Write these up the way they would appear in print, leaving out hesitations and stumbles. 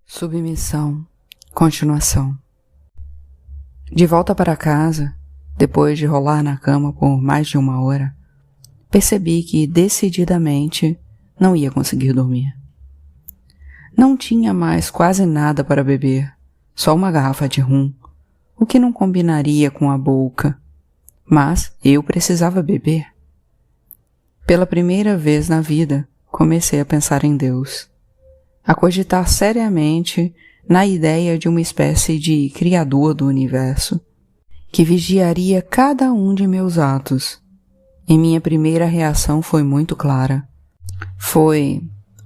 Submissão. Continuação. De volta para casa, depois de rolar na cama por mais de 1 hora, percebi que decididamente não ia conseguir dormir. Não tinha mais quase nada para beber, só uma garrafa de rum, o que não combinaria com a boca, mas eu precisava beber. Pela primeira vez na vida, comecei a pensar em Deus, a cogitar seriamente na ideia de uma espécie de criador do universo, que vigiaria cada um de meus atos. E minha primeira reação foi muito clara. Foi,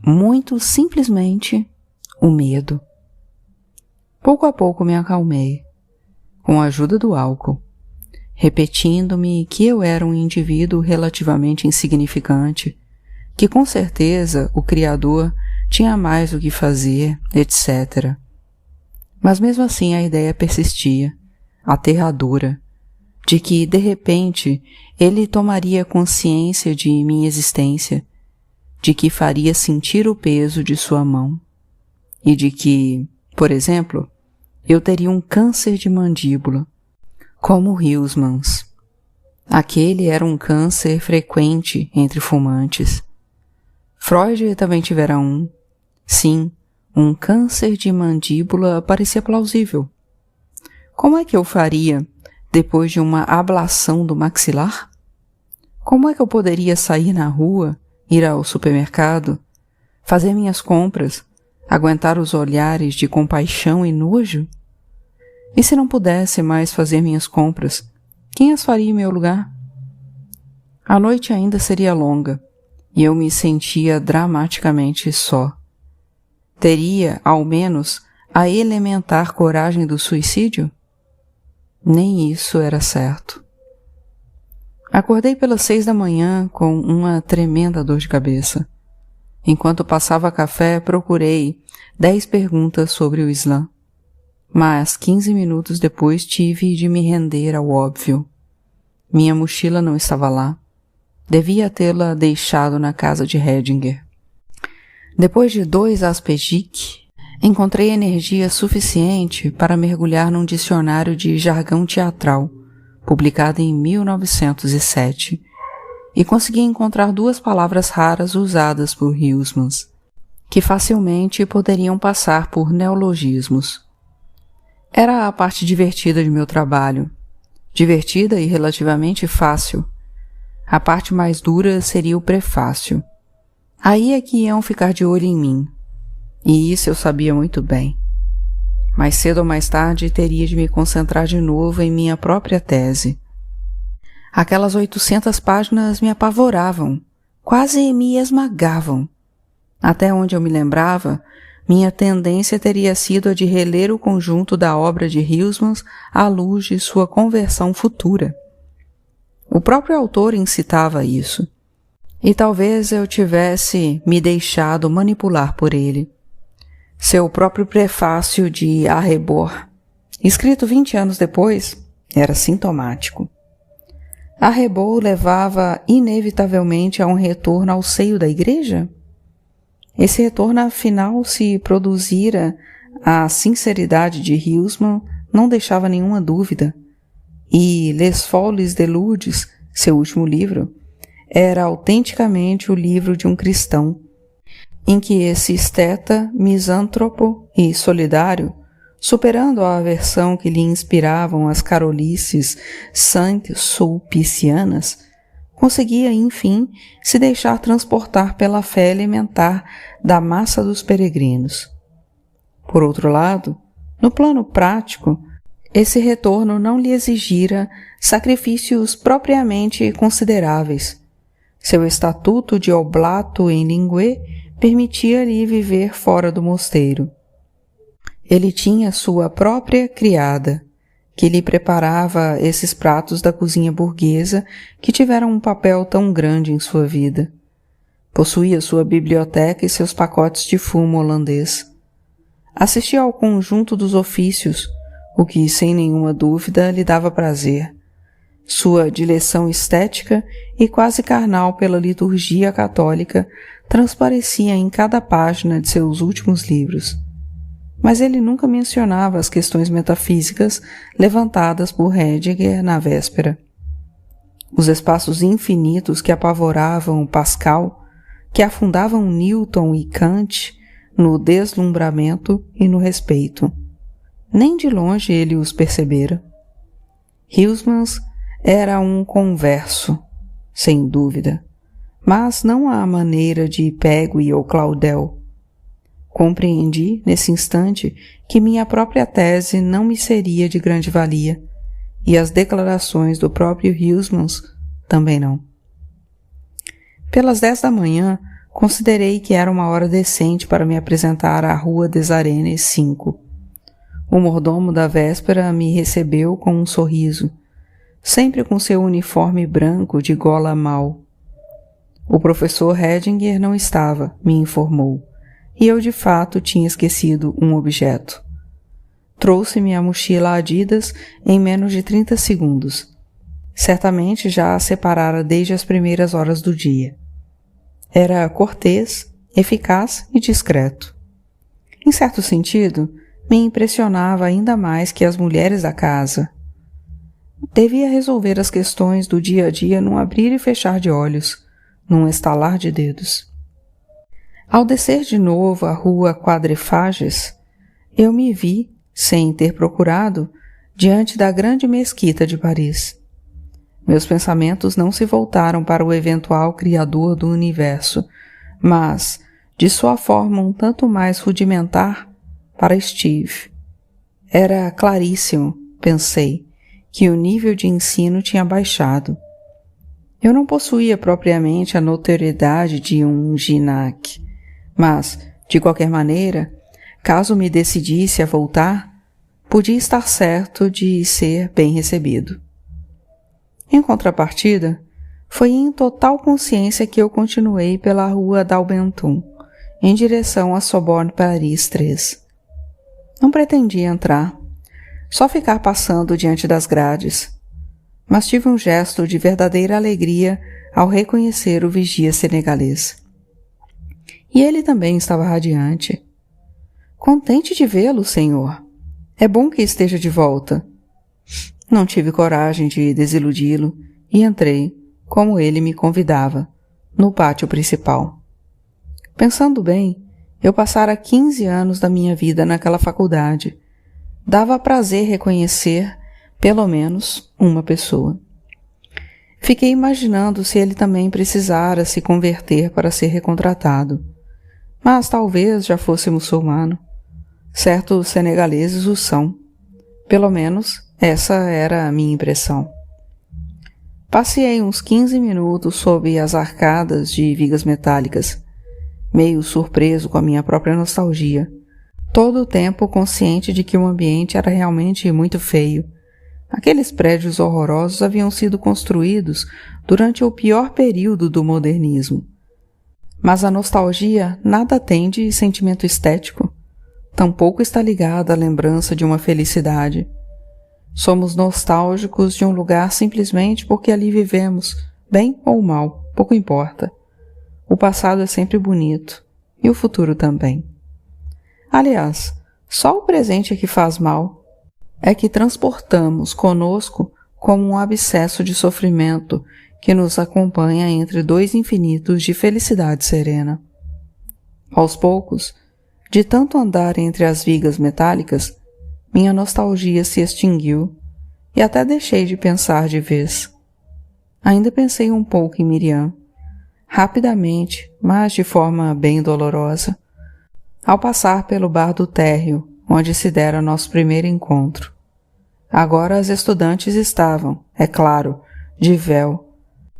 muito simplesmente, o medo. Pouco a pouco me acalmei, com a ajuda do álcool, repetindo-me que eu era um indivíduo relativamente insignificante, que com certeza o Criador tinha mais o que fazer, etc. Mas mesmo assim a ideia persistia, aterradora, de que, de repente, ele tomaria consciência de minha existência, de que faria sentir o peso de sua mão, e de que, por exemplo, eu teria um câncer de mandíbula, como Huysmans. Aquele era um câncer frequente entre fumantes. Freud também tivera um. Sim, um câncer de mandíbula parecia plausível. Como é que eu faria depois de uma ablação do maxilar? Como é que eu poderia sair na rua, ir ao supermercado, fazer minhas compras, aguentar os olhares de compaixão e nojo? E se não pudesse mais fazer minhas compras, quem as faria em meu lugar? A noite ainda seria longa, e eu me sentia dramaticamente só. Teria, ao menos, a elementar coragem do suicídio? Nem isso era certo. Acordei pelas 6 da manhã com uma tremenda dor de cabeça. Enquanto passava café, procurei 10 perguntas sobre o Islã. Mas 15 minutos depois tive de me render ao óbvio. Minha mochila não estava lá. Devia tê-la deixado na casa de Hedinger. Depois de 2 aspejik, encontrei energia suficiente para mergulhar num dicionário de jargão teatral, publicado em 1907, e consegui encontrar 2 palavras raras usadas por Huysmans, que facilmente poderiam passar por neologismos. Era a parte divertida de meu trabalho, divertida e relativamente fácil. A parte mais dura seria o prefácio. Aí é que iam ficar de olho em mim. E isso eu sabia muito bem. Mais cedo ou mais tarde teria de me concentrar de novo em minha própria tese. Aquelas 800 páginas me apavoravam, quase me esmagavam. Até onde eu me lembrava, minha tendência teria sido a de reler o conjunto da obra de Huysmans à luz de sua conversão futura. O próprio autor incitava isso. E talvez eu tivesse me deixado manipular por ele. Seu próprio prefácio de A Rebor, escrito 20 anos depois, era sintomático. A Rebor levava inevitavelmente a um retorno ao seio da igreja? Esse retorno, afinal, se produzira, a sinceridade de Huysmans não deixava nenhuma dúvida. E Les Folles de Lourdes, seu último livro, era autenticamente o livro de um cristão, em que esse esteta, misântropo e solidário, superando a aversão que lhe inspiravam as carolices saint-sulpicianas, conseguia, enfim, se deixar transportar pela fé elementar da massa dos peregrinos. Por outro lado, no plano prático, esse retorno não lhe exigira sacrifícios propriamente consideráveis. Seu estatuto de oblato em lingue permitia-lhe viver fora do mosteiro. Ele tinha sua própria criada, que lhe preparava esses pratos da cozinha burguesa que tiveram um papel tão grande em sua vida. Possuía sua biblioteca e seus pacotes de fumo holandês. Assistia ao conjunto dos ofícios, o que, sem nenhuma dúvida, lhe dava prazer. Sua dileção estética e quase carnal pela liturgia católica transparecia em cada página de seus últimos livros. mas ele nunca mencionava as questões metafísicas levantadas por Heidegger na véspera. Os espaços infinitos que apavoravam Pascal, que afundavam Newton e Kant no deslumbramento e no respeito. Nem de longe ele os percebera. Huysmans era um converso, sem dúvida, mas não à maneira de Peggy ou Claudel. Compreendi, nesse instante, que minha própria tese não me seria de grande valia, e as declarações do próprio Huysmans também não. Pelas 10 da manhã, considerei que era uma hora decente para me apresentar à Rua des Arenes 5. O mordomo da véspera me recebeu com um sorriso, sempre com seu uniforme branco de gola mal. O professor Heidegger não estava, me informou, e eu de fato tinha esquecido um objeto. Trouxe-me a mochila Adidas em menos de 30 segundos. Certamente já a separara desde as primeiras horas do dia. Era cortês, eficaz e discreto. Em certo sentido, me impressionava ainda mais que as mulheres da casa. Devia resolver as questões do dia a dia num abrir e fechar de olhos, num estalar de dedos. Ao descer de novo a rua Quadrifages, eu me vi, sem ter procurado, diante da grande mesquita de Paris. Meus pensamentos não se voltaram para o eventual Criador do universo, mas, de sua forma um tanto mais rudimentar, para Steve. Era claríssimo, pensei, que o nível de ensino tinha baixado. Eu não possuía propriamente a notoriedade de um Gignac, mas, de qualquer maneira, caso me decidisse a voltar, podia estar certo de ser bem recebido. Em contrapartida, foi em total consciência que eu continuei pela rua d'Aubenton, em direção à Sorbonne Paris 3. Não pretendia entrar, só ficar passando diante das grades, mas tive um gesto de verdadeira alegria ao reconhecer o vigia senegalês. E ele também estava radiante. Contente de vê-lo, senhor. É bom que esteja de volta. Não tive coragem de desiludi-lo e entrei, como ele me convidava, no pátio principal. Pensando bem, eu passara 15 anos da minha vida naquela faculdade. Dava prazer reconhecer, pelo menos, uma pessoa. Fiquei imaginando se ele também precisara se converter para ser recontratado. Mas talvez já fosse muçulmano. Certos senegaleses o são. Pelo menos, essa era a minha impressão. Passeei uns 15 minutos sob as arcadas de vigas metálicas, meio surpreso com a minha própria nostalgia, todo o tempo consciente de que o ambiente era realmente muito feio. Aqueles prédios horrorosos haviam sido construídos durante o pior período do modernismo. Mas a nostalgia nada tem de sentimento estético, tampouco está ligada à lembrança de uma felicidade. Somos nostálgicos de um lugar simplesmente porque ali vivemos, bem ou mal, pouco importa. O passado é sempre bonito, e o futuro também. Aliás, só o presente é que faz mal. É que transportamos conosco como um abscesso de sofrimento que nos acompanha entre dois infinitos de felicidade serena. Aos poucos, de tanto andar entre as vigas metálicas, minha nostalgia se extinguiu e até deixei de pensar de vez. Ainda pensei um pouco em Miriam, rapidamente, mas de forma bem dolorosa, ao passar pelo bar do térreo, onde se dera nosso primeiro encontro. Agora as estudantes estavam, é claro, de véu,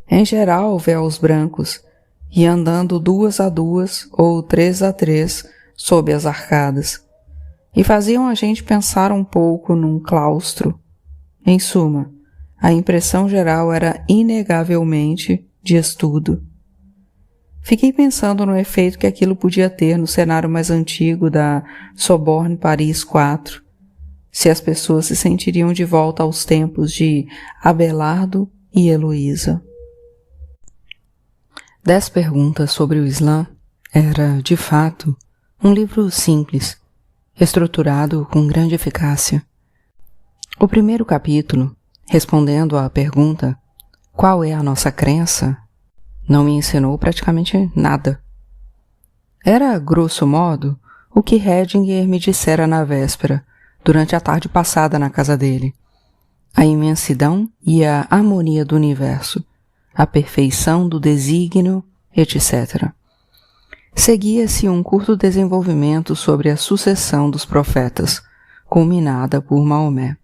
em geral véus brancos, e andando 2 a 2 ou 3 a 3 sob as arcadas, e faziam a gente pensar um pouco num claustro. Em suma, a impressão geral era inegavelmente de estudo. Fiquei pensando no efeito que aquilo podia ter no cenário mais antigo da Sorbonne Paris 4, se as pessoas se sentiriam de volta aos tempos de Abelardo e Heloísa. 10 perguntas sobre o Islã era, de fato, um livro simples, estruturado com grande eficácia. O primeiro capítulo, respondendo à pergunta "Qual é a nossa crença?", não me ensinou praticamente nada. Era, grosso modo, o que Hedinger me dissera na véspera, durante a tarde passada na casa dele. A imensidão e a harmonia do universo, a perfeição do desígnio, etc. Seguia-se um curto desenvolvimento sobre a sucessão dos profetas, culminada por Maomé.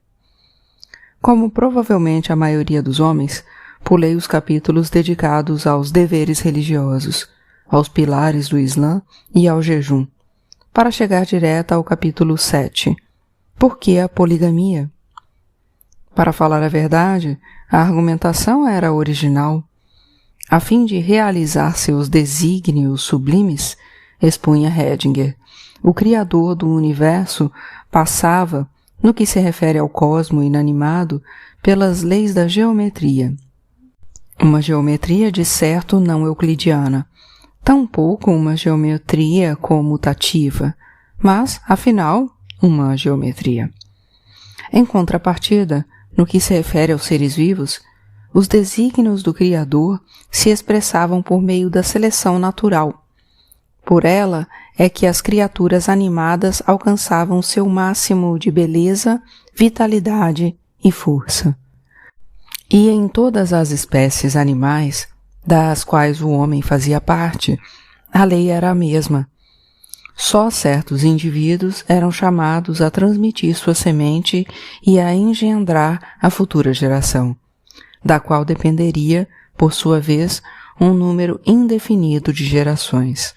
Como provavelmente a maioria dos homens, pulei os capítulos dedicados aos deveres religiosos, aos pilares do Islã e ao jejum, para chegar direto ao capítulo 7. Por que a poligamia? Para falar a verdade, a argumentação era original. A fim de realizar seus desígnios sublimes, expunha Hedinger, o Criador do universo passava, no que se refere ao cosmo inanimado, pelas leis da geometria. Uma geometria de certo não euclidiana, tampouco uma geometria comutativa, mas, afinal, uma geometria. Em contrapartida, no que se refere aos seres vivos, os desígnios do Criador se expressavam por meio da seleção natural. Por ela é que as criaturas animadas alcançavam seu máximo de beleza, vitalidade e força. E em todas as espécies animais, das quais o homem fazia parte, a lei era a mesma. Só certos indivíduos eram chamados a transmitir sua semente e a engendrar a futura geração, da qual dependeria, por sua vez, um número indefinido de gerações.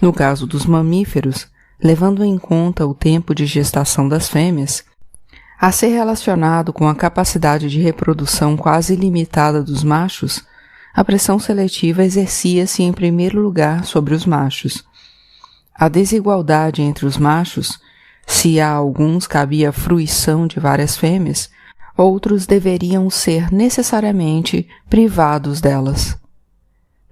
No caso dos mamíferos, levando em conta o tempo de gestação das fêmeas, a ser relacionado com a capacidade de reprodução quase ilimitada dos machos, a pressão seletiva exercia-se em primeiro lugar sobre os machos. A desigualdade entre os machos, se a alguns cabia a fruição de várias fêmeas, outros deveriam ser necessariamente privados delas.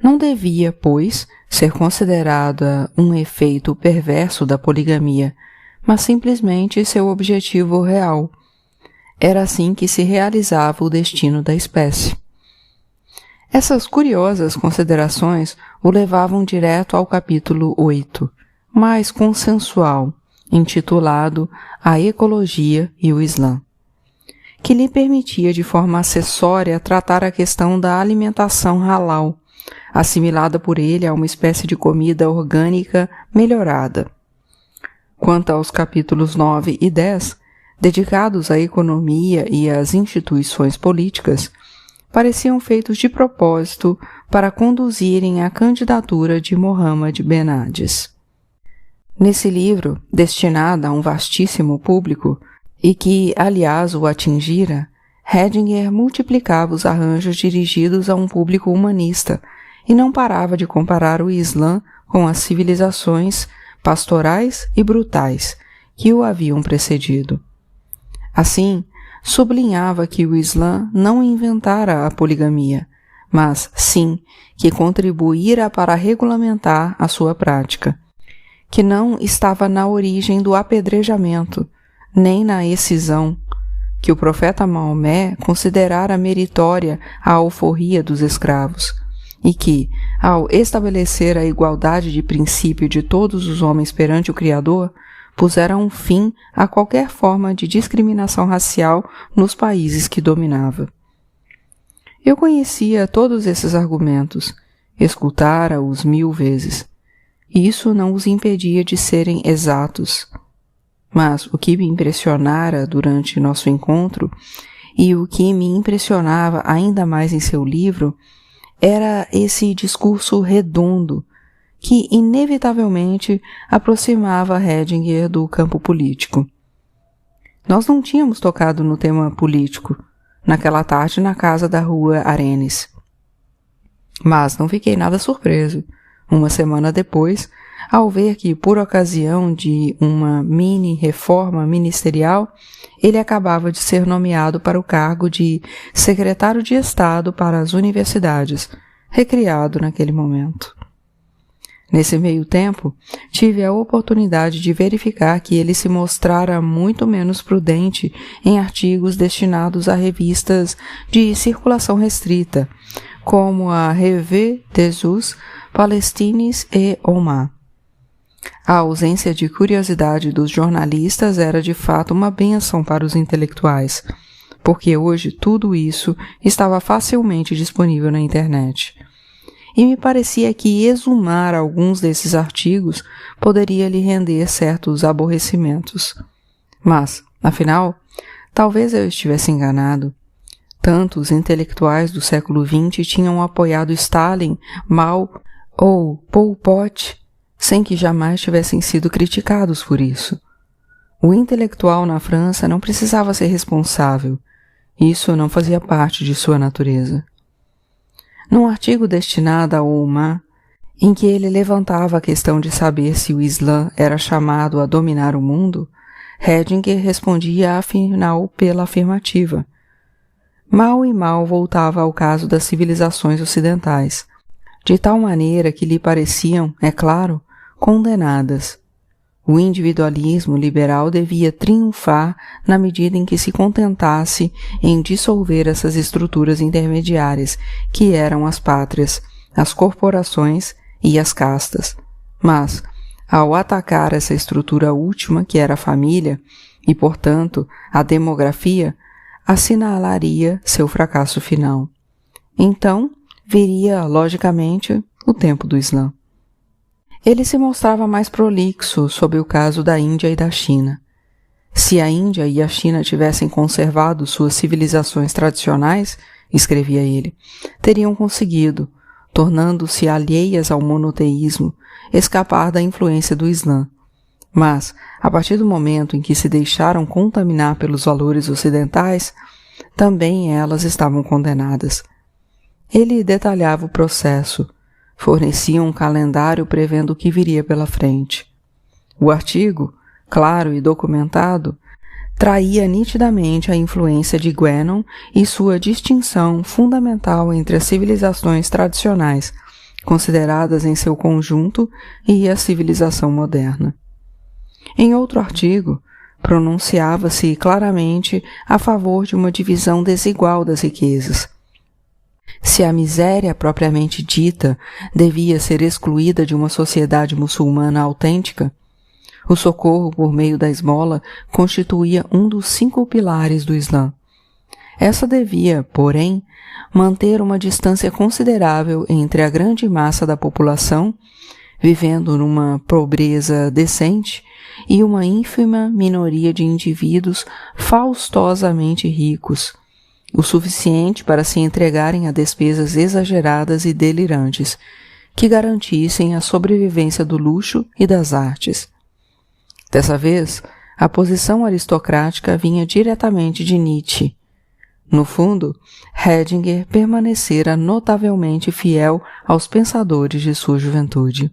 Não devia, pois, ser considerada um efeito perverso da poligamia, mas simplesmente seu objetivo real. Era assim que se realizava o destino da espécie. Essas curiosas considerações o levavam direto ao capítulo 8, mais consensual, intitulado A Ecologia e o Islã, que lhe permitia de forma acessória tratar a questão da alimentação halal, assimilada por ele a uma espécie de comida orgânica melhorada. Quanto aos capítulos 9 e 10, dedicados à economia e às instituições políticas, pareciam feitos de propósito para conduzirem à candidatura de Mohammed Ben Hades. Nesse livro, destinado a um vastíssimo público, e que, aliás, o atingira, Hedinger multiplicava os arranjos dirigidos a um público humanista e não parava de comparar o Islã com as civilizações pastorais e brutais que o haviam precedido. Assim, sublinhava que o Islã não inventara a poligamia, mas, sim, que contribuíra para regulamentar a sua prática, que não estava na origem do apedrejamento, nem na excisão, que o profeta Maomé considerara meritória a alforria dos escravos, e que, ao estabelecer a igualdade de princípio de todos os homens perante o Criador, pusera um fim a qualquer forma de discriminação racial nos países que dominava. Eu conhecia todos esses argumentos, escutara-os 1000 vezes. Isso não os impedia de serem exatos. Mas o que me impressionara durante nosso encontro, e o que me impressionava ainda mais em seu livro, era esse discurso redondo, que inevitavelmente aproximava Hedinger do campo político. Nós não tínhamos tocado no tema político, naquela tarde na casa da rua Arenes. Mas não fiquei nada surpreso, uma semana depois, ao ver que, por ocasião de uma mini-reforma ministerial, ele acabava de ser nomeado para o cargo de secretário de Estado para as universidades, recriado naquele momento. Nesse meio tempo, tive a oportunidade de verificar que ele se mostrara muito menos prudente em artigos destinados a revistas de circulação restrita, como a Revue des Palestines et Oman. A ausência de curiosidade dos jornalistas era de fato uma bênção para os intelectuais, porque hoje tudo isso estava facilmente disponível na internet. E me parecia que exumar alguns desses artigos poderia lhe render certos aborrecimentos. Mas, afinal, talvez eu estivesse enganado. Tantos intelectuais do século XX tinham apoiado Stalin, Mao ou Pol Pot, sem que jamais tivessem sido criticados por isso. O intelectual na França não precisava ser responsável. Isso não fazia parte de sua natureza. Num artigo destinado a Oman, em que ele levantava a questão de saber se o Islã era chamado a dominar o mundo, Hedinger respondia afinal pela afirmativa. Mal e mal voltava ao caso das civilizações ocidentais, de tal maneira que lhe pareciam, é claro, condenadas. O individualismo liberal devia triunfar na medida em que se contentasse em dissolver essas estruturas intermediárias, que eram as pátrias, as corporações e as castas. Mas, ao atacar essa estrutura última, que era a família, e, portanto, a demografia, assinalaria seu fracasso final. Então, viria, logicamente, o tempo do Islã. Ele se mostrava mais prolixo sobre o caso da Índia e da China. Se a Índia e a China tivessem conservado suas civilizações tradicionais, escrevia ele, teriam conseguido, tornando-se alheias ao monoteísmo, escapar da influência do Islã. Mas, a partir do momento em que se deixaram contaminar pelos valores ocidentais, também elas estavam condenadas. Ele detalhava o processo, fornecia um calendário prevendo o que viria pela frente. O artigo, claro e documentado, traía nitidamente a influência de Guénon e sua distinção fundamental entre as civilizações tradicionais, consideradas em seu conjunto, e a civilização moderna. Em outro artigo, pronunciava-se claramente a favor de uma divisão desigual das riquezas. Se a miséria propriamente dita devia ser excluída de uma sociedade muçulmana autêntica, o socorro por meio da esmola constituía um dos 5 pilares do Islã. Essa devia, porém, manter uma distância considerável entre a grande massa da população, vivendo numa pobreza decente, e uma ínfima minoria de indivíduos faustosamente ricos, o suficiente para se entregarem a despesas exageradas e delirantes, que garantissem a sobrevivência do luxo e das artes. Dessa vez, a posição aristocrática vinha diretamente de Nietzsche. No fundo, Hedinger permanecera notavelmente fiel aos pensadores de sua juventude.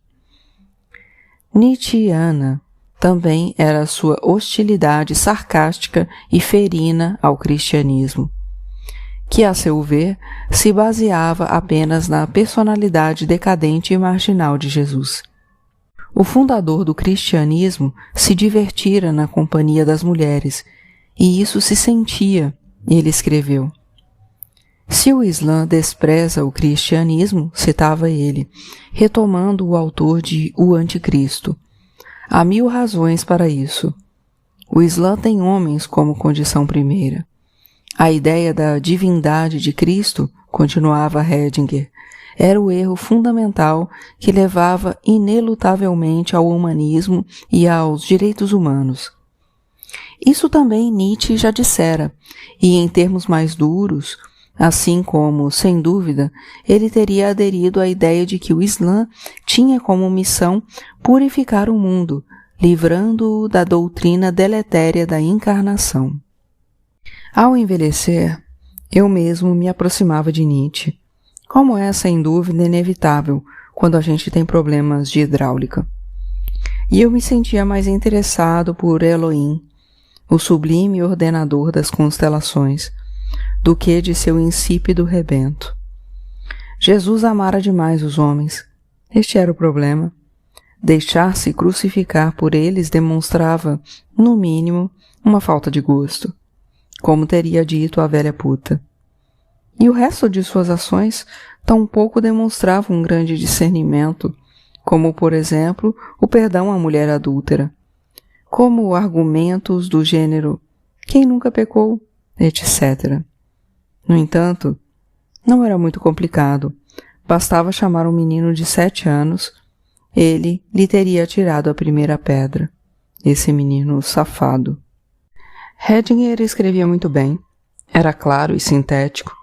Nietzscheana também era sua hostilidade sarcástica e ferina ao cristianismo, que, a seu ver, se baseava apenas na personalidade decadente e marginal de Jesus. O fundador do cristianismo se divertira na companhia das mulheres, e isso se sentia, ele escreveu. Se o Islã despreza o cristianismo, citava ele, retomando o autor de O Anticristo, há 1000 razões para isso. O Islã tem homens como condição primeira. A ideia da divindade de Cristo, continuava Hedinger, era o erro fundamental que levava inelutavelmente ao humanismo e aos direitos humanos. Isso também Nietzsche já dissera, e em termos mais duros, assim como, sem dúvida, ele teria aderido à ideia de que o Islã tinha como missão purificar o mundo, livrando-o da doutrina deletéria da encarnação. Ao envelhecer, eu mesmo me aproximava de Nietzsche, como é sem dúvida inevitável quando a gente tem problemas de hidráulica. E eu me sentia mais interessado por Elohim, o sublime ordenador das constelações, do que de seu insípido rebento. Jesus amara demais os homens. Este era o problema. Deixar-se crucificar por eles demonstrava, no mínimo, uma falta de gosto, como teria dito a velha puta. E o resto de suas ações tampouco demonstrava um grande discernimento, como, por exemplo, o perdão à mulher adúltera, como argumentos do gênero "quem nunca pecou", etc. No entanto, não era muito complicado. Bastava chamar um menino de 7 anos, ele lhe teria atirado a primeira pedra. Esse menino safado. Hedinger escrevia muito bem. Era claro e sintético,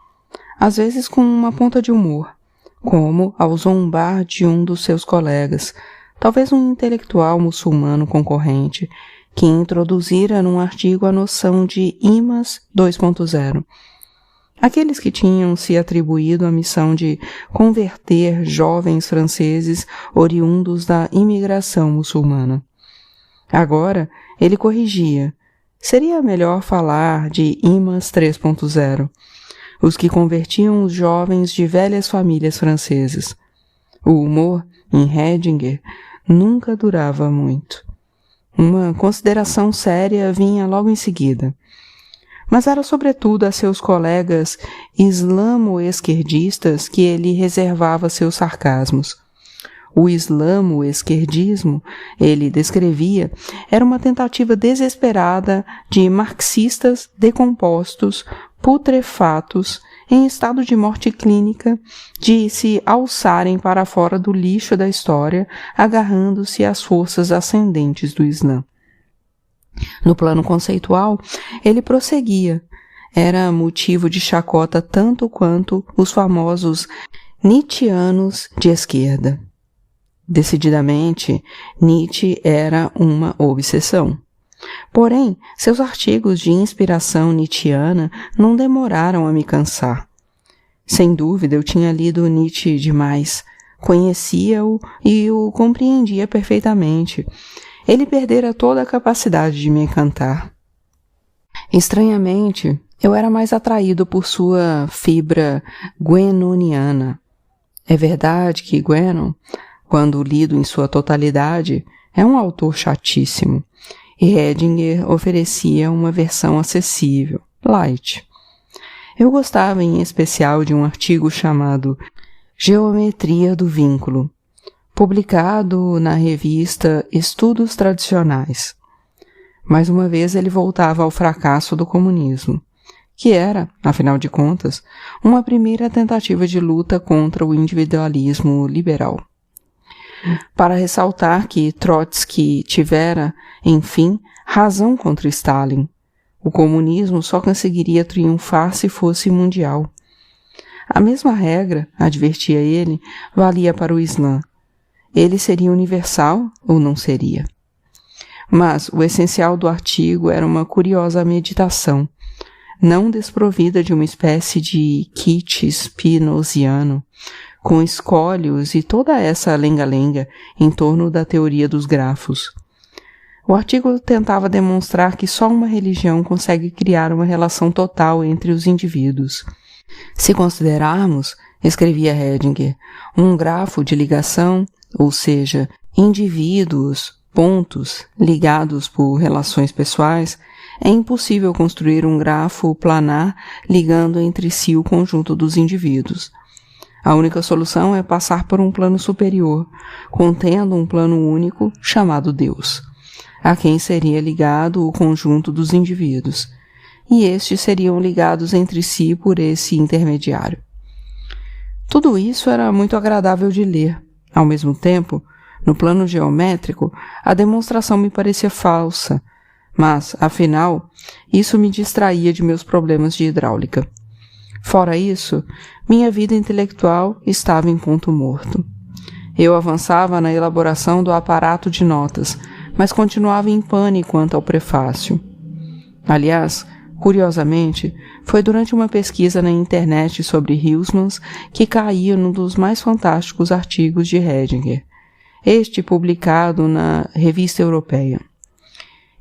às vezes com uma ponta de humor, como ao zombar de um dos seus colegas, talvez um intelectual muçulmano concorrente, que introduzira num artigo a noção de Imas 2.0. Aqueles que tinham se atribuído a missão de converter jovens franceses oriundos da imigração muçulmana. Agora, ele corrigia. Seria melhor falar de Imas 3.0, os que convertiam os jovens de velhas famílias francesas. O humor, em Hedinger, nunca durava muito. Uma consideração séria vinha logo em seguida. Mas era sobretudo a seus colegas islamo-esquerdistas que ele reservava seus sarcasmos. O islamo-esquerdismo, ele descrevia, era uma tentativa desesperada de marxistas decompostos, putrefatos, em estado de morte clínica, de se alçarem para fora do lixo da história, agarrando-se às forças ascendentes do Islã. No plano conceitual, ele prosseguia. Era motivo de chacota tanto quanto os famosos Nietzscheanos de esquerda. Decididamente, Nietzsche era uma obsessão. Porém, seus artigos de inspiração nietzschiana não demoraram a me cansar. Sem dúvida, eu tinha lido Nietzsche demais, conhecia-o e o compreendia perfeitamente. Ele perdera toda a capacidade de me encantar. Estranhamente, eu era mais atraído por sua fibra guenoniana. É verdade que Guénon, quando lido em sua totalidade, é um autor chatíssimo, e Hedinger oferecia uma versão acessível, light. Eu gostava em especial de um artigo chamado Geometria do Vínculo, publicado na revista Estudos Tradicionais. Mais uma vez ele voltava ao fracasso do comunismo, que era, afinal de contas, uma primeira tentativa de luta contra o individualismo liberal. Para ressaltar que Trotsky tivera, enfim, razão contra Stalin. O comunismo só conseguiria triunfar se fosse mundial. A mesma regra, advertia ele, valia para o Islã. Ele seria universal ou não seria? Mas o essencial do artigo era uma curiosa meditação, não desprovida de uma espécie de kit spinoziano, com escolhos e toda essa lenga-lenga em torno da teoria dos grafos. O artigo tentava demonstrar que só uma religião consegue criar uma relação total entre os indivíduos. Se considerarmos, escrevia Hedinger, um grafo de ligação, ou seja, indivíduos, pontos, ligados por relações pessoais, é impossível construir um grafo planar ligando entre si o conjunto dos indivíduos. A única solução é passar por um plano superior, contendo um plano único chamado Deus, a quem seria ligado o conjunto dos indivíduos, e estes seriam ligados entre si por esse intermediário. Tudo isso era muito agradável de ler. Ao mesmo tempo, no plano geométrico, a demonstração me parecia falsa, mas, afinal, isso me distraía de meus problemas de hidráulica. Fora isso, minha vida intelectual estava em ponto morto. Eu avançava na elaboração do aparato de notas, mas continuava em pane quanto ao prefácio. Aliás, curiosamente, foi durante uma pesquisa na internet sobre Huysmans que caí num dos mais fantásticos artigos de Hedinger, este publicado na Revista Europeia.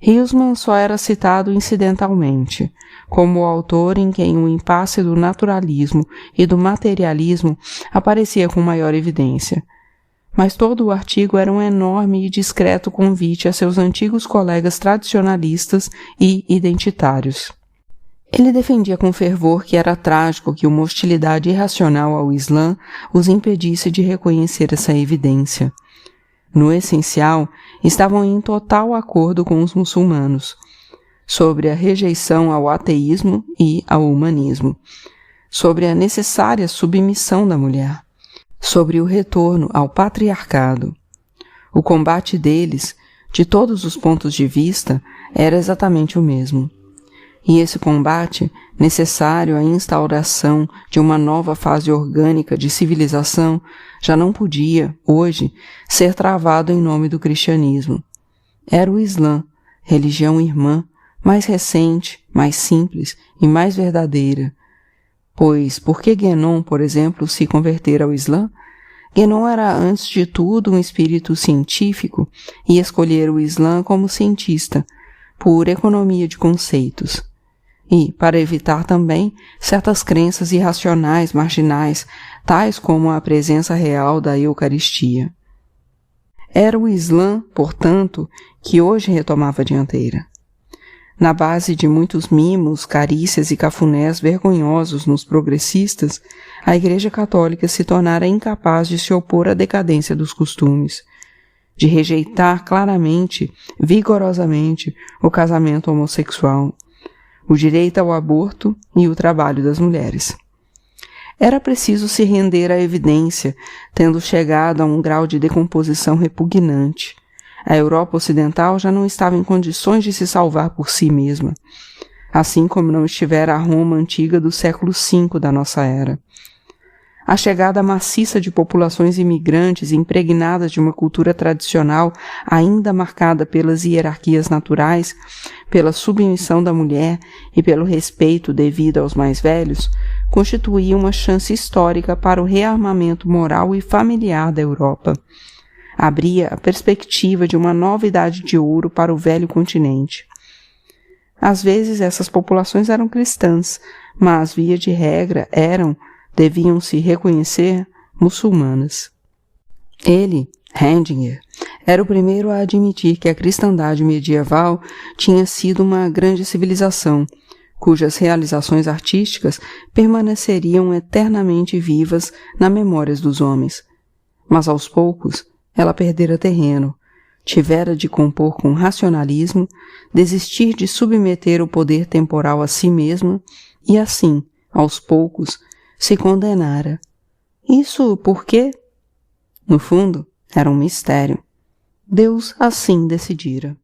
Huysmans só era citado incidentalmente, como o autor em quem o impasse do naturalismo e do materialismo aparecia com maior evidência. mas todo o artigo era um enorme e discreto convite a seus antigos colegas tradicionalistas e identitários. Ele defendia com fervor que era trágico que uma hostilidade irracional ao Islã os impedisse de reconhecer essa evidência. No essencial, estavam em total acordo com os muçulmanos, sobre a rejeição ao ateísmo e ao humanismo, sobre a necessária submissão da mulher, sobre o retorno ao patriarcado. O combate deles, de todos os pontos de vista, era exatamente o mesmo. E esse combate, necessário à instauração de uma nova fase orgânica de civilização, já não podia, hoje, ser travado em nome do cristianismo. Era o Islã, religião irmã, mais recente, mais simples e mais verdadeira. Pois, por que Guénon, por exemplo, se converter ao Islã? Guénon era, antes de tudo, um espírito científico e escolher o Islã como cientista, por economia de conceitos. E, para evitar também certas crenças irracionais, marginais, tais como a presença real da Eucaristia. Era o Islã, portanto, que hoje retomava a dianteira. Na base de muitos mimos, carícias e cafunés vergonhosos nos progressistas, a Igreja Católica se tornara incapaz de se opor à decadência dos costumes, de rejeitar claramente, vigorosamente, o casamento homossexual, o direito ao aborto e o trabalho das mulheres. Era preciso se render à evidência, tendo chegado a um grau de decomposição repugnante. A Europa Ocidental já não estava em condições de se salvar por si mesma, assim como não estivera a Roma antiga do século V da nossa era. A chegada maciça de populações imigrantes impregnadas de uma cultura tradicional ainda marcada pelas hierarquias naturais, pela submissão da mulher e pelo respeito devido aos mais velhos, constituía uma chance histórica para o rearmamento moral e familiar da Europa. Abria a perspectiva de uma nova idade de ouro para o velho continente. Às vezes essas populações eram cristãs, mas, via de regra, deviam se reconhecer muçulmanas. Ele, Heidegger, era o primeiro a admitir que a cristandade medieval tinha sido uma grande civilização, cujas realizações artísticas permaneceriam eternamente vivas na memória dos homens. Mas aos poucos, ela perdera terreno, tivera de compor com racionalismo, desistir de submeter o poder temporal a si mesma e assim, aos poucos, se condenara. Isso por quê? No fundo, era um mistério. Deus assim decidira.